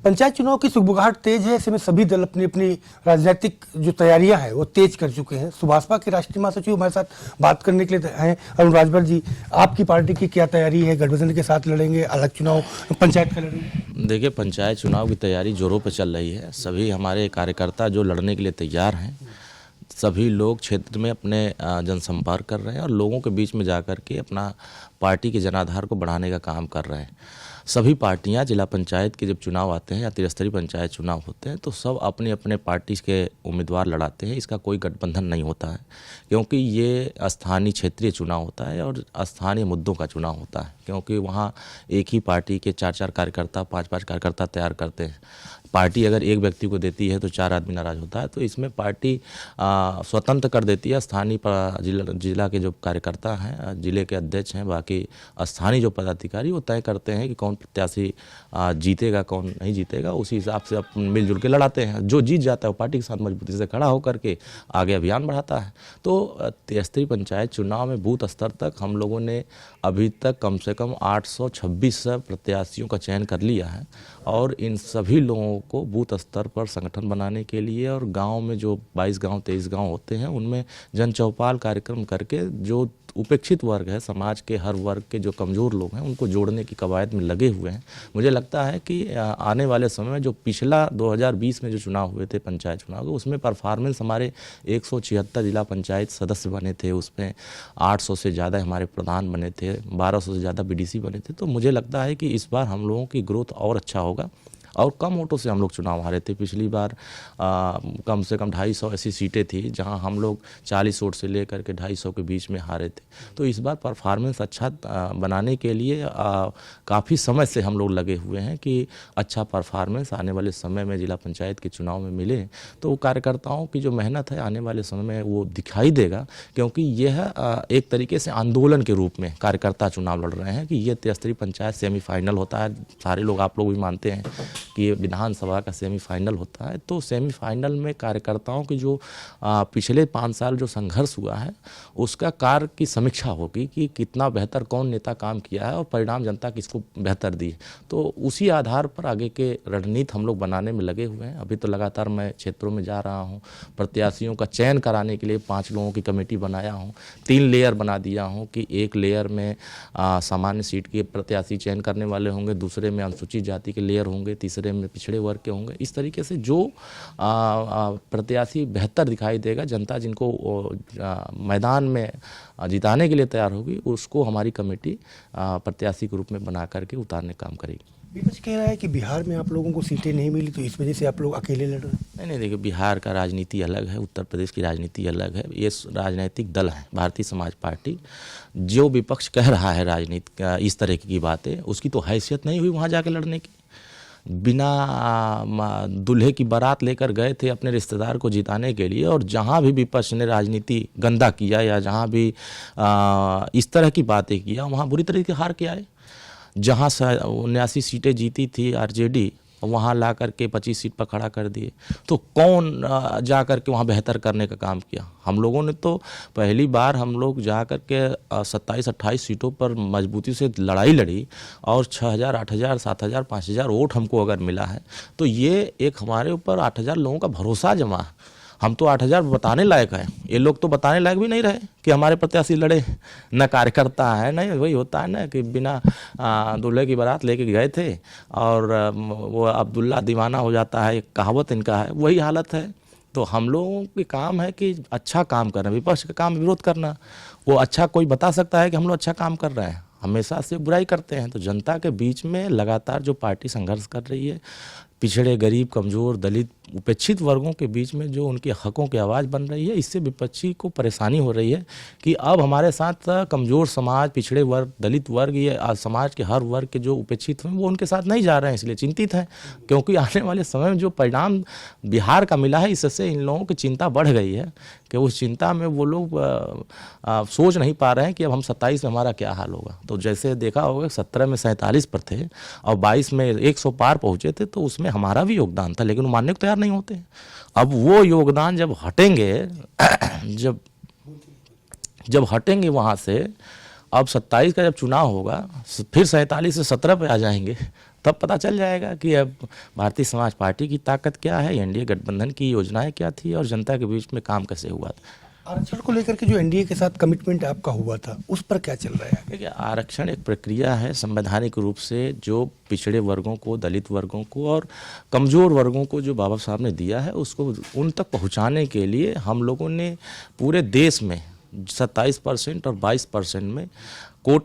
पंचायत चुनाव की सुगबुगाहट तेज है। ऐसे में सभी दल अपनी अपनी राजनीतिक जो तैयारियां हैं वो तेज कर चुके हैं। सुभाषपा के राष्ट्रीय महासचिव हमारे साथ बात करने के लिए हैं। अरुण राजभर जी, आपकी पार्टी की क्या तैयारी है? गठबंधन के साथ लड़ेंगे, अलग चुनाव पंचायत का लड़ेंगे? देखिए, पंचायत चुनाव की तैयारी जोरों पर चल रही है। सभी हमारे कार्यकर्ता जो लड़ने के लिए तैयार हैं, सभी लोग क्षेत्र में अपने जनसंपर्क कर रहे हैं और लोगों के बीच में जाकर के अपना पार्टी के जनाधार को बढ़ाने का काम कर रहे हैं। सभी पार्टियां जिला पंचायत के जब चुनाव आते हैं या त्रिस्तरीय पंचायत चुनाव होते हैं तो सब अपने अपने पार्टी के उम्मीदवार लड़ाते हैं। इसका कोई गठबंधन नहीं होता है, क्योंकि ये स्थानीय क्षेत्रीय चुनाव होता है और स्थानीय मुद्दों का चुनाव होता है। क्योंकि वहाँ एक ही पार्टी के 4-4 कार्यकर्ता, 5-5 कार्यकर्ता तैयार करते हैं। पार्टी अगर एक व्यक्ति को देती है तो 4 आदमी नाराज होता है। तो इसमें पार्टी स्वतंत्र कर देती है। स्थानीय जिला के जो कार्यकर्ता हैं, जिले के अध्यक्ष हैं, बाकी स्थानीय जो पदाधिकारी वो तय करते हैं कि कौन प्रत्याशी जीतेगा, कौन नहीं जीतेगा। उसी हिसाब से अपन मिलजुल के लड़ाते हैं। जो जीत जाता है वो पार्टी के साथ मजबूती से खड़ा होकर के आगे अभियान बढ़ाता है। तो त्रिस्तरीय पंचायत चुनाव में बूथ स्तर तक हम लोगों ने अभी तक कम से कम 826 प्रत्याशियों का चयन कर लिया है और इन सभी लोगों को बूथ स्तर पर संगठन बनाने के लिए और गांव में जो 22 गांव 23 गांव होते हैं उनमें जन चौपाल कार्यक्रम करके जो उपेक्षित वर्ग है, समाज के हर वर्ग के जो कमज़ोर लोग हैं उनको जोड़ने की कवायद में लगे हुए हैं। मुझे लगता है कि आने वाले समय में जो पिछला 2020 में जो चुनाव हुए थे पंचायत चुनाव, उसमें परफॉर्मेंस हमारे 176 जिला पंचायत सदस्य बने थे। उसमें 800 से ज़्यादा हमारे प्रधान बने थे, 1200 से ज़्यादा बीडीसी बने थे। तो मुझे लगता है कि इस बार हम लोगों की ग्रोथ और अच्छा होगा और कम वोटों से हम लोग चुनाव हारे थे। पिछली बार कम से कम 250 ऐसी सीटें थी जहां हम लोग 40 वोट से लेकर के 250 के बीच में हारे थे। तो इस बार परफॉर्मेंस अच्छा बनाने के लिए काफ़ी समय से हम लोग लगे हुए हैं कि अच्छा परफॉर्मेंस आने वाले समय में जिला पंचायत के चुनाव में मिले। तो कार्यकर्ताओं की जो मेहनत है आने वाले समय में वो दिखाई देगा, क्योंकि यह एक तरीके से आंदोलन के रूप में कार्यकर्ता चुनाव लड़ रहे हैं कि ये त्रिस्तरीय पंचायत सेमीफाइनल होता है। सारे लोग, आप लोग भी मानते हैं कि ये विधानसभा का सेमीफाइनल होता है। तो सेमीफाइनल में कार्यकर्ताओं की जो पिछले 5 साल जो संघर्ष हुआ है उसका कार्य की समीक्षा होगी कि कितना बेहतर कौन नेता काम किया है और परिणाम जनता किसको बेहतर दी। तो उसी आधार पर आगे के रणनीति हम लोग बनाने में लगे हुए हैं। अभी तो लगातार मैं क्षेत्रों में जा रहा हूँ। प्रत्याशियों का चयन कराने के लिए 5 लोगों की कमेटी बनाया हूँ। 3 लेयर बना दिया हूँ कि एक लेयर में सामान्य सीट के प्रत्याशी चयन करने वाले होंगे, दूसरे में अनुसूचित जाति के लेयर होंगे, तीसरे में पिछड़े वर्ग के होंगे। इस तरीके से जो प्रत्याशी बेहतर दिखाई देगा, जनता जिनको मैदान में जिताने के लिए तैयार होगी, उसको हमारी कमेटी प्रत्याशी के रूप में बना करके उतारने का काम करेगी। विपक्ष कह रहा है कि बिहार में आप लोगों को सीटें नहीं मिली तो इस वजह से आप लोग अकेले लड़ रहे हैं। नहीं, देखिए, बिहार का राजनीति अलग है, उत्तर प्रदेश की राजनीति अलग है। ये राजनीतिक दल है भारतीय समाज पार्टी। जो विपक्ष कह रहा है राजनीति इस तरह की बातें, उसकी तो हैसियत नहीं हुई वहाँ जाके लड़ने की। बिना दूल्हे की बारात लेकर गए थे अपने रिश्तेदार को जिताने के लिए, और जहाँ भी विपक्ष ने राजनीति गंदा किया या जहाँ भी इस तरह की बातें किया, वहाँ बुरी तरीके हार के आए। जहाँ 79 सीटें जीती थी आरजेडी, वहाँ ला करके 25 सीट पर खड़ा कर दिए। तो कौन जा कर के वहाँ बेहतर करने का काम किया? हम लोगों ने तो पहली बार हम लोग जा कर के 27-28 सीटों पर मजबूती से लड़ाई लड़ी और 6000, 8000, 7000, 5000 वोट हमको अगर मिला है तो ये एक हमारे ऊपर 8000 लोगों का भरोसा जमा है। हम तो 8000 बताने लायक हैं, ये लोग तो बताने लायक भी नहीं रहे कि हमारे प्रत्याशी लड़े। न कार्यकर्ता है, नहीं, वही होता है ना कि बिना दूल्हे की बारात लेके गए थे और वो अब्दुल्ला दीवाना हो जाता है, एक कहावत इनका है, वही हालत है। तो हम लोगों के काम है कि अच्छा काम करना, विपक्ष का काम विरोध करना। वो अच्छा कोई बता सकता है कि हम लोग अच्छा काम कर रहे हैं? हमेशा से बुराई करते हैं। तो जनता के बीच में लगातार जो पार्टी संघर्ष कर रही है, पिछड़े, गरीब, कमज़ोर, दलित, उपेक्षित वर्गों के बीच में जो उनके हकों की आवाज़ बन रही है, इससे विपक्षी को परेशानी हो रही है कि अब हमारे साथ कमज़ोर समाज, पिछड़े वर्ग, दलित वर्ग, ये समाज के हर वर्ग के जो उपेक्षित हैं वो उनके साथ नहीं जा रहे हैं। इसलिए चिंतित हैं, क्योंकि आने वाले समय में जो परिणाम बिहार का मिला है, इससे इन लोगों की चिंता बढ़ गई है कि उस चिंता में वो लोग सोच नहीं पा रहे हैं कि अब हम 27 में हमारा क्या हाल होगा। तो जैसे देखा होगा 17 में 47 पर थे और 22 में 100 पार पहुँचे थे, तो उसमें हमारा भी योगदान था, लेकिन वो मानने को तैयार नहीं होते। अब वो योगदान जब हटेंगे, जब हटेंगे वहाँ से अब 27 का जब चुनाव होगा फिर 47 से 17 पे आ जाएंगे, तब पता चल जाएगा कि अब भारतीय समाज पार्टी की ताकत क्या है, एनडीए गठबंधन की योजनाएं क्या थी और जनता के बीच में काम कैसे हुआ था। आरक्षण को लेकर के जो एनडीए के साथ कमिटमेंट आपका हुआ था उस पर क्या चल रहा है? देखिए, आरक्षण एक प्रक्रिया है संवैधानिक रूप से, जो पिछड़े वर्गों को, दलित वर्गों को और कमज़ोर वर्गों को जो बाबा साहब ने दिया है उसको उन तक पहुंचाने के लिए हम लोगों ने पूरे देश में 27% और 22%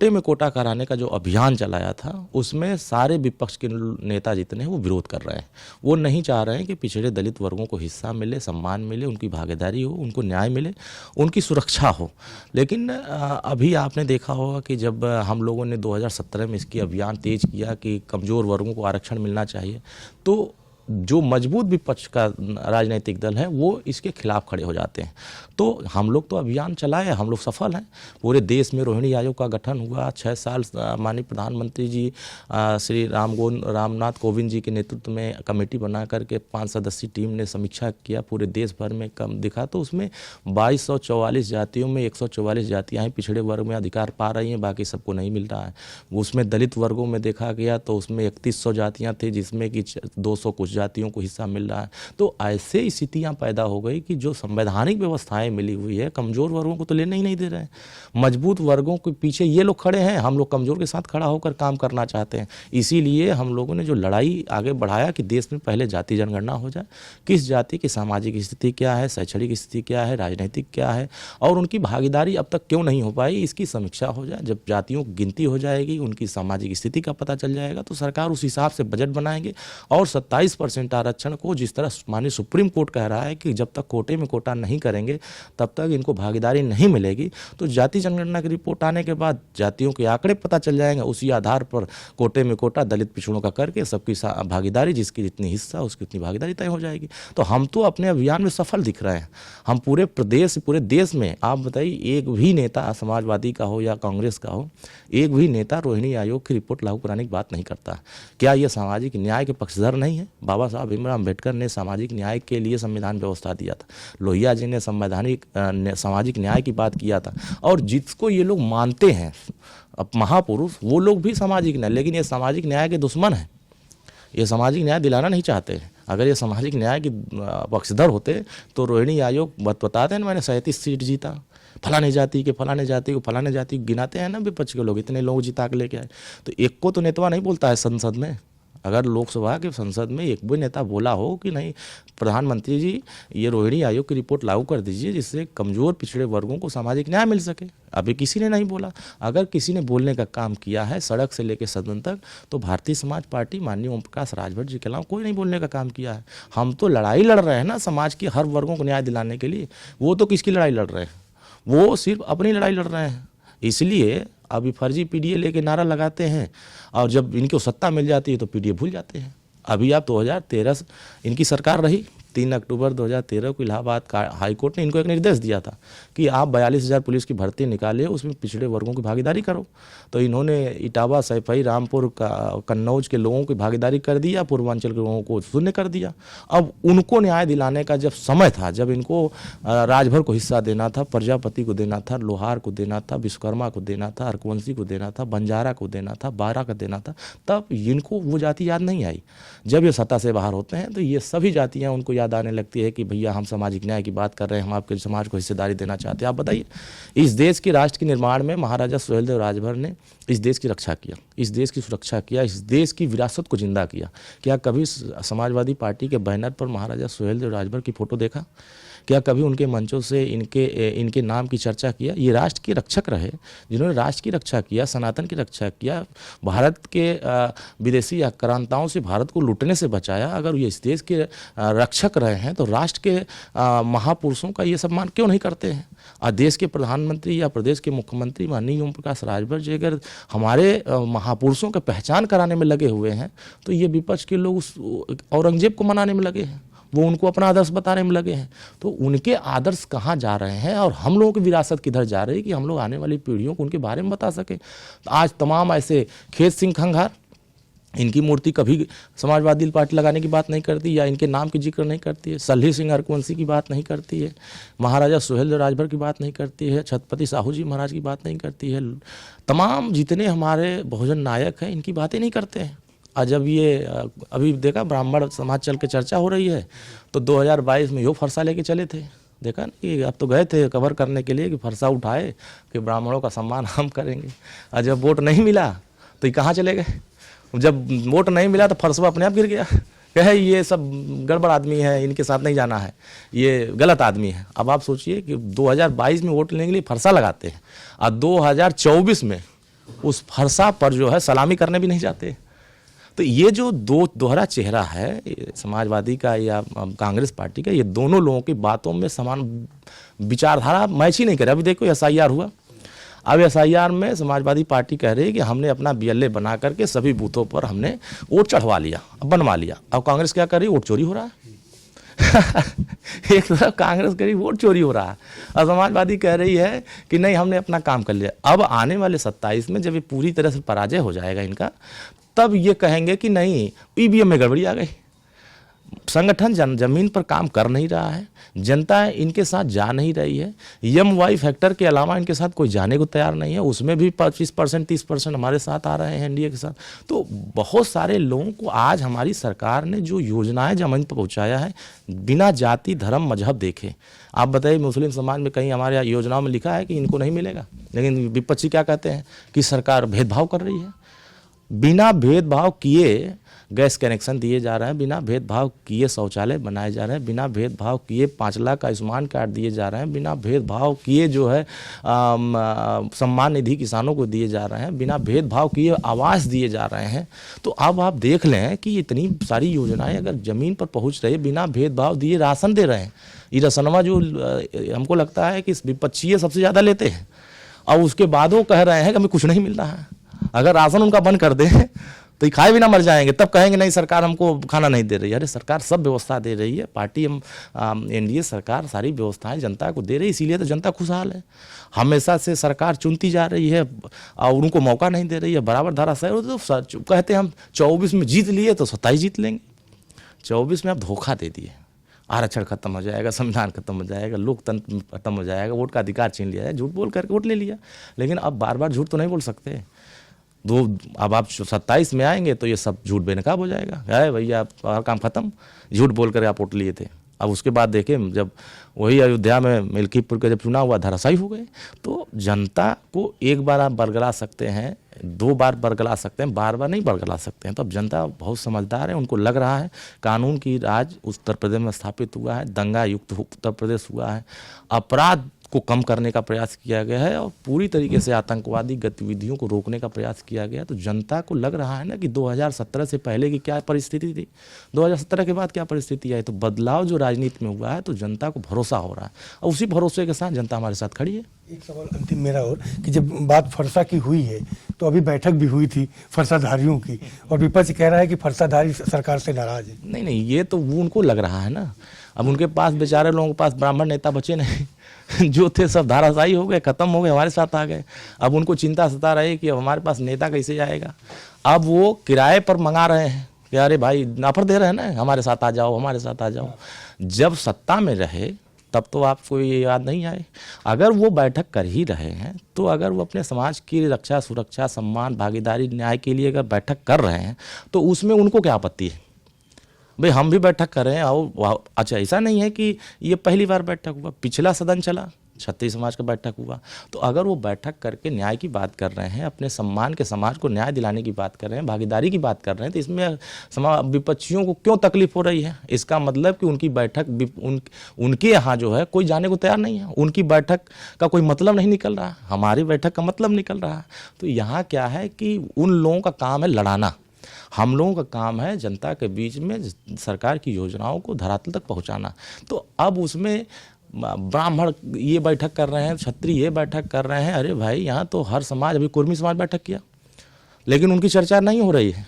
में कोटा कराने का जो अभियान चलाया था, उसमें सारे विपक्ष के नेता जितने हैं वो विरोध कर रहे हैं। वो नहीं चाह रहे हैं कि पिछड़े दलित वर्गों को हिस्सा मिले, सम्मान मिले, उनकी भागीदारी हो, उनको न्याय मिले, उनकी सुरक्षा हो। लेकिन अभी आपने देखा होगा कि जब हम लोगों ने 2017 में इसकी अभियान तेज किया कि कमज़ोर वर्गों को आरक्षण मिलना चाहिए, तो जो मजबूत विपक्ष का राजनीतिक दल है वो इसके खिलाफ खड़े हो जाते हैं। तो हम लोग तो अभियान चलाए, हम लोग सफल हैं। पूरे देश में रोहिणी आयोग का गठन हुआ, 6 साल माननीय प्रधानमंत्री जी श्री रामनाथ कोविंद जी के नेतृत्व में कमेटी बना करके 5 सदस्यीय टीम ने समीक्षा किया, पूरे देश भर में कम दिखा। तो उसमें 2244 जातियों में 144 जातियाँ हैं पिछड़े वर्ग में अधिकार पा रही हैं, बाकी सबको नहीं मिल रहा है। उसमें दलित वर्गों में देखा गया तो उसमें 3100 जातियाँ थी, जिसमें कि 200 कुछ जातियों को हिस्सा मिल रहा है। तो ऐसे स्थितियां पैदा हो गई कि जो संवैधानिक व्यवस्थाएं मिली हुई है, कमजोर वर्गों को तो लेने ही नहीं दे रहे हैं। मजबूत वर्गों के पीछे ये लोग खड़े हैं, हम लोग कमजोर के साथ खड़ा होकर काम करना चाहते हैं। इसीलिए हम लोगों ने जो लड़ाई आगे बढ़ाया कि देश में पहले जाति जनगणना हो जाए, किस जाति की सामाजिक स्थिति क्या है, शैक्षणिक स्थिति क्या है, राजनीतिक क्या है और उनकी भागीदारी अब तक क्यों नहीं हो पाई, इसकी समीक्षा हो जाए। जब जातियों की गिनती हो जाएगी, उनकी सामाजिक स्थिति का पता चल जाएगा, तो सरकार उस हिसाब से बजट बनाएंगे। और 27% आरक्षण को जिस तरह माननीय सुप्रीम कोर्ट कह रहा है कि जब तक कोटे में कोटा नहीं करेंगे तब तक इनको भागीदारी नहीं मिलेगी, तो जाति जनगणना की रिपोर्ट आने के बाद जातियों के आंकड़े पता चल जाएंगे। उसी आधार पर कोटे में कोटा दलित पिछड़ों का करके सबकी भागीदारी, जिसकी जितनी हिस्सा उसकी उतनी भागीदारी तय हो जाएगी। तो हम तो अपने अभियान में सफल दिख रहे हैं। हम पूरे प्रदेश, पूरे देश में, आप बताइए, एक भी नेता समाजवादी का हो या कांग्रेस का हो, एक भी नेता रोहिणी आयोग की रिपोर्ट लागू कराने की बात नहीं करता। क्या यह सामाजिक न्याय के पक्षधर नहीं है? बाबा साहब भीमराव अम्बेडकर ने सामाजिक न्याय के लिए संविधान व्यवस्था दिया था। लोहिया जी ने सामाजिक न्याय की बात किया था। और जिसको ये लोग मानते हैं अब महापुरुष, वो लोग भी सामाजिक न्याय, लेकिन ये सामाजिक न्याय के दुश्मन हैं। ये सामाजिक न्याय दिलाना नहीं चाहते। अगर ये सामाजिक न्याय के पक्षधर होते तो रोहिणी आयोग बताते हैं, मैंने 37 सीट जीता, फलाने जाति को फलाने जाति को गिनाते हैं ना विपक्ष के लोग, इतने लोग जिता के लेके आए। तो एक को तो नेता नहीं बोलता है संसद में। अगर लोकसभा के संसद में एक भी नेता बोला हो कि नहीं प्रधानमंत्री जी ये रोहिणी आयोग की रिपोर्ट लागू कर दीजिए जिससे कमजोर पिछड़े वर्गों को सामाजिक न्याय मिल सके, अभी किसी ने नहीं बोला। अगर किसी ने बोलने का काम किया है सड़क से लेकर सदन तक, तो भारतीय समाज पार्टी माननीय ओम प्रकाश राजभर जी के अलावा कोई नहीं बोलने का काम किया है। हम तो लड़ाई लड़ रहे हैं ना समाज के हर वर्गों को न्याय दिलाने के लिए। वो तो किसकी लड़ाई लड़ रहे हैं? वो सिर्फ अपनी लड़ाई लड़ रहे हैं। इसलिए अभी फर्जी पीडीए लेके नारा लगाते हैं और जब इनको सत्ता मिल जाती है तो पीडीए भूल जाते हैं। अभी आप 2013 इनकी सरकार रही, 3 अक्टूबर 2013 को इलाहाबाद हाई कोर्ट ने इनको एक निर्देश दिया था कि आप 42,000 पुलिस की भर्ती निकाले, उसमें पिछड़े वर्गों की भागीदारी करो। तो इन्होंने इटावा, सैफई, रामपुर, कन्नौज के लोगों की भागीदारी कर दिया, पूर्वांचल के लोगों को शून्य कर दिया। अब उनको न्याय दिलाने का जब समय था, जब इनको राजभर को हिस्सा देना था, प्रजापति को देना था, लोहार को देना था, विश्वकर्मा को देना था, अर्कवंशी को देना था, बंजारा को देना था, बारा का देना था, तब इनको वो जाति याद नहीं आई। जब ये सत्ता से बाहर होते हैं तो ये सभी जातियाँ उनको याद आने लगती है कि भैया हम सामाजिक न्याय की बात कर रहे हैं, हम आपके समाज को हिस्सेदारी देना चाहते हैं। आप बताइए, इस देश के राष्ट्र के निर्माण में महाराजा सुहेलदेव राजभर ने इस देश की रक्षा किया, इस देश की सुरक्षा किया, इस देश की विरासत को जिंदा किया। क्या कभी समाजवादी पार्टी के बैनर पर महाराजा सुहेलदेव राजभर की फोटो देखा? क्या कभी उनके मंचों से इनके नाम की चर्चा किया? ये राष्ट्र के रक्षक रहे, जिन्होंने राष्ट्र की रक्षा किया, सनातन की रक्षा किया, भारत के विदेशी आक्रांताओं से भारत को लूटने से बचाया। अगर ये इस देश के रक्षक रहे हैं तो राष्ट्र के महापुरुषों का ये सम्मान क्यों नहीं करते हैं? और देश के प्रधानमंत्री या प्रदेश के मुख्यमंत्री माननीय ओम प्रकाश राजभर जी अगर हमारे महापुरुषों की पहचान कराने में लगे हुए हैं, तो ये विपक्ष के लोग उस औरंगजेब को मनाने में लगे हैं, वो उनको अपना आदर्श बताने में लगे हैं। तो उनके आदर्श कहाँ जा रहे हैं और हम लोगों की विरासत किधर जा रही है कि हम लोग आने वाली पीढ़ियों को उनके बारे में बता सकें। आज तमाम ऐसे खेत सिंह खंघार इनकी मूर्ति कभी समाजवादी पार्टी लगाने की बात नहीं करती या इनके नाम की जिक्र नहीं करती है। सल्ही सिंह हरकुवंशी की बात नहीं करती है, महाराजा सुहेल राजभर की बात नहीं करती है, छत्रपति साहू जी महाराज की बात नहीं करती है। तमाम जितने हमारे बहुजन नायक हैं इनकी बातें नहीं करते हैं। और जब ये अभी देखा ब्राह्मण समाज चल के चर्चा हो रही है तो 2022 में यो फरसा लेके चले थे, देखा ना कि अब तो गए थे कवर करने के लिए कि फरसा उठाए कि ब्राह्मणों का सम्मान हम करेंगे। और जब वोट नहीं मिला तो ये कहाँ चले गए? जब वोट नहीं मिला तो फरसवा अपने आप गिर गया, कहे ये सब गड़बड़ आदमी है, इनके साथ नहीं जाना है, ये गलत आदमी है। अब आप सोचिए कि 2022 में वोट लेने के लिए फरसा लगाते हैं और 2024 में उस फरसा पर जो है सलामी करने भी नहीं जाते। तो ये जो दोहरा चेहरा है समाजवादी का या कांग्रेस पार्टी का, ये दोनों लोगों की बातों में समान विचारधारा मैच ही नहीं करे। अभी देखो SIR हुआ, अब SIR में समाजवादी पार्टी कह रही है कि हमने अपना BLA बना करके सभी बूथों पर हमने वोट चढ़वा लिया, बनवा लिया। अब कांग्रेस क्या कर रही है? वोट चोरी हो रहा है एक तरफ कांग्रेस कह रही वोट चोरी हो रहा है और समाजवादी कह रही है कि नहीं हमने अपना काम कर लिया। अब आने वाले 27 में जब ये पूरी तरह से पराजय हो जाएगा इनका, तब ये कहेंगे कि नहीं EVM में गड़बड़ी आ गई, संगठन जमीन पर काम कर नहीं रहा है, जनता इनके साथ जा नहीं रही है, MY फैक्टर के अलावा इनके साथ कोई जाने को तैयार नहीं है। उसमें भी 25% 30% हमारे साथ आ रहे हैं NDA के साथ। तो बहुत सारे लोगों को आज हमारी सरकार ने जो योजनाएं जमीन पर पहुंचाया है बिना जाति धर्म मजहब देखे। आप बताइए मुस्लिम समाज में कहीं हमारे योजनाओं में लिखा है कि इनको नहीं मिलेगा? लेकिन विपक्षी क्या कहते हैं कि सरकार भेदभाव कर रही है। बिना भेदभाव किए गैस कनेक्शन दिए जा रहे हैं, बिना भेदभाव किए शौचालय बनाए जा रहे हैं, बिना भेदभाव किए 5 लाख का आयुष्मान कार्ड दिए जा रहे हैं, बिना भेदभाव किए जो है सम्मान निधि किसानों को दिए जा रहे हैं, बिना भेदभाव किए आवास दिए जा रहे हैं। तो अब आप देख लें कि इतनी सारी योजनाएं अगर ज़मीन पर पहुंच रही है, बिना भेदभाव दिए राशन दे रहे हैं। ये रसनवा जो हमको लगता है कि विपक्षी सबसे ज़्यादा लेते हैं और उसके बाद वो कह रहे हैं कि हमें कुछ नहीं मिल रहा है। अगर राशन उनका बंद कर दें तो खाए भी ना मर जाएंगे, तब कहेंगे नहीं सरकार हमको खाना नहीं दे रही है। अरे सरकार सब व्यवस्था दे रही है, पार्टी NDA सरकार सारी व्यवस्थाएं जनता को दे रही है, इसीलिए तो जनता खुशहाल है। हमेशा से सरकार चुनती जा रही है और उनको मौका नहीं दे रही है, बराबर धाराशाही। तो कहते हैं हम 24 में जीत लिए तो 27 जीत लेंगे। 24 में आप धोखा दे दिए, आरक्षण खत्म हो जाएगा, संविधान खत्म हो जाएगा, लोकतंत्र खत्म हो जाएगा, वोट का अधिकार छीन लिया है, झूठ बोल करके वोट ले लिया। लेकिन अब बार बार झूठ तो नहीं बोल सकते। अब आप 27 में आएंगे तो ये सब झूठ बेनकाब हो जाएगा। है भैया आप काम खत्म, झूठ बोल कर आप वोट लिए थे। अब उसके बाद देखें जब वही अयोध्या में मिल्कीपुर का जब चुनाव हुआ धराशायी हो गए। तो जनता को एक बार आप बरगला सकते हैं, 2 बार बरगला सकते हैं, बार बार नहीं बरगला सकते हैं। तो अब जनता बहुत समझदार है, उनको लग रहा है कानून की राज उत्तर प्रदेश में स्थापित हुआ है, दंगा युक्त उत्तर प्रदेश हुआ है, अपराध को कम करने का प्रयास किया गया है और पूरी तरीके से आतंकवादी गतिविधियों को रोकने का प्रयास किया गया। तो जनता को लग रहा है ना कि 2017 से पहले की क्या परिस्थिति थी, 2017 के बाद क्या परिस्थिति आई। तो बदलाव जो राजनीति में हुआ है तो जनता को भरोसा हो रहा है और उसी भरोसे के साथ जनता हमारे साथ खड़ी है। एक सवाल अंतिम मेरा और कि जब बात फरसा की हुई है तो अभी बैठक भी हुई थी फरसाधारियों की और विपक्ष कह रहा है कि फरसाधारी सरकार से नाराज है। नहीं, ये तो वो उनको लग रहा है ना। अब उनके पास बेचारे लोगों के पास ब्राह्मण नेता बचे नहीं जो थे सब धाराशायी हो गए, खत्म हो गए, हमारे साथ आ गए। अब उनको चिंता सता रही कि अब हमारे पास नेता कैसे आएगा। अब वो किराए पर मंगा रहे हैं कि अरे भाई ऑफर दे रहे हैं ना, हमारे साथ आ जाओ, हमारे साथ आ जाओ। जब सत्ता में रहे तब तो आपको ये याद नहीं आए। अगर वो बैठक कर ही रहे हैं तो अगर वो अपने समाज की रक्षा सुरक्षा सम्मान भागीदारी न्याय के लिए अगर बैठक कर रहे हैं तो उसमें उनको क्या आपत्ति है? भाई हम भी बैठक कर रहे हैं। और अच्छा ऐसा नहीं है कि ये पहली बार बैठक हुआ, पिछला सदन चला, क्षत्रिय समाज का बैठक हुआ। तो अगर वो बैठक करके न्याय की बात कर रहे हैं, अपने सम्मान के समाज को न्याय दिलाने की बात कर रहे हैं, भागीदारी की बात कर रहे हैं, तो इसमें विपक्षियों को क्यों तकलीफ हो रही है? इसका मतलब कि उनकी बैठक उनके यहाँ जो है कोई जाने को तैयार नहीं है, उनकी बैठक का कोई मतलब नहीं निकल रहा, हमारी बैठक का मतलब निकल रहा है। तो यहाँ क्या है कि उन लोगों का काम है लड़ाना, हम लोगों का काम है जनता के बीच में सरकार की योजनाओं को धरातल तक पहुँचाना। तो अब उसमें ब्राह्मण ये बैठक कर रहे हैं, क्षत्रिय ये बैठक कर रहे हैं। अरे भाई यहाँ तो हर समाज, अभी कुर्मी समाज बैठक किया लेकिन उनकी चर्चा नहीं हो रही है।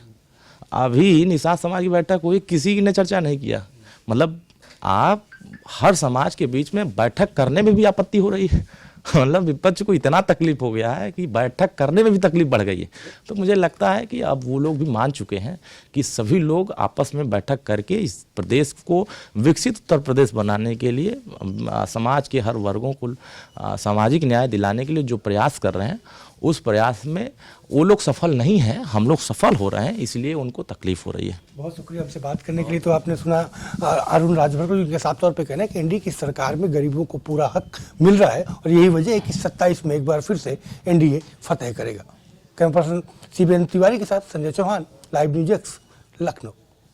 अभी निषाद समाज की बैठक हुई, किसी ने चर्चा नहीं किया। मतलब आप हर समाज के बीच में बैठक करने में भी आपत्ति हो रही है। मतलब विपक्ष को इतना तकलीफ हो गया है कि बैठक करने में भी तकलीफ बढ़ गई है। तो मुझे लगता है कि अब वो लोग भी मान चुके हैं कि सभी लोग आपस में बैठक करके इस प्रदेश को विकसित उत्तर प्रदेश बनाने के लिए, समाज के हर वर्गों को सामाजिक न्याय दिलाने के लिए जो प्रयास कर रहे हैं, उस प्रयास में वो लोग सफल नहीं हैं, हम लोग सफल हो रहे हैं, इसलिए उनको तकलीफ हो रही है। बहुत शुक्रिया हमसे बात करने के लिए। तो आपने सुना अरुण राजभर को, जिनके साफ तौर पे कहना है कि एनडीए की सरकार में गरीबों को पूरा हक मिल रहा है और यही वजह है कि 27 में एक बार फिर से एनडीए फतेह करेगा। कैमरा पर्सन CBN तिवारी के साथ Sanjay Chauhan, live news X, Lucknow.